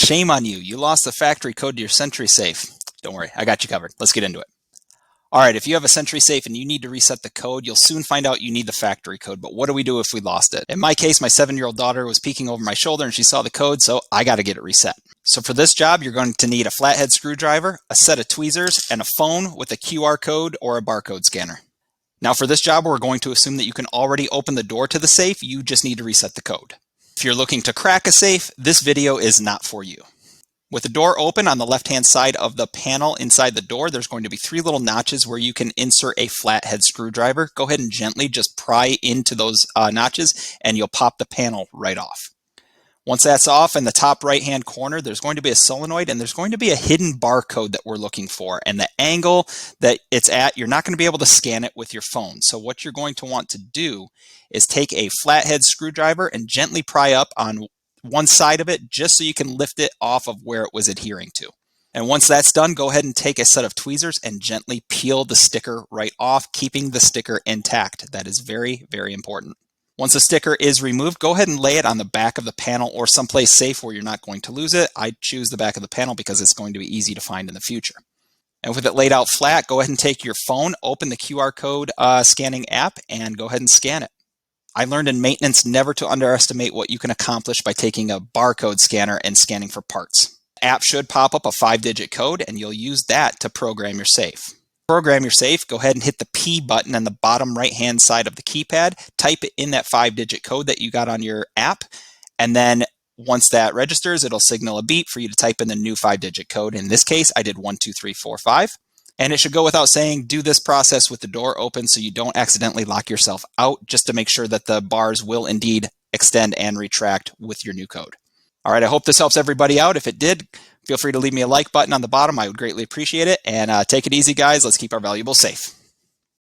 Shame on you. You lost the factory code to your Sentry Safe. Don't worry, I got you covered. Let's get into it. All right, if you have a Sentry Safe and you need to reset the code, you'll soon find out you need the factory code. But what do we do if we lost it? In my case, my 7-year-old daughter was peeking over my shoulder and she saw the code, so I got to get it reset. So for this job, you're going to need a flathead screwdriver, a set of tweezers, and a phone with a QR code or a barcode scanner. Now for this job, we're going to assume that you can already open the door to the safe. You just need to reset the code. If you're looking to crack a safe, this video is not for you. With the door open, on the left-hand side of the panel inside the door, there's going to be 3 little notches where you can insert a flathead screwdriver. Go ahead and gently just pry into those notches and you'll pop the panel right off. Once that's off, in the top right-hand corner, there's going to be a solenoid and there's going to be a hidden barcode that we're looking for. And the angle that it's at, you're not going to be able to scan it with your phone. So what you're going to want to do is take a flathead screwdriver and gently pry up on one side of it just so you can lift it off of where it was adhering to. And once that's done, go ahead and take a set of tweezers and gently peel the sticker right off, keeping the sticker intact. That is very, very important. Once the sticker is removed, go ahead and lay it on the back of the panel or someplace safe where you're not going to lose it. I choose the back of the panel because it's going to be easy to find in the future. And with it laid out flat, go ahead and take your phone, open the QR code scanning app, and go ahead and scan it. I learned in maintenance never to underestimate what you can accomplish by taking a barcode scanner and scanning for parts. The app should pop up a 5-digit code and you'll use that to program your safe. To program your safe, go ahead and hit the P button on the bottom right-hand side of the keypad, type it in that 5-digit code that you got on your app, and then once that registers, it'll signal a beep for you to type in the new 5-digit code. In this case, I did 12345. And it should go without saying, do this process with the door open so you don't accidentally lock yourself out, just to make sure that the bars will indeed extend and retract with your new code. All right, I hope this helps everybody out. If it did, feel free to leave me a like button on the bottom. I would greatly appreciate it. And take it easy, guys. Let's keep our valuables safe.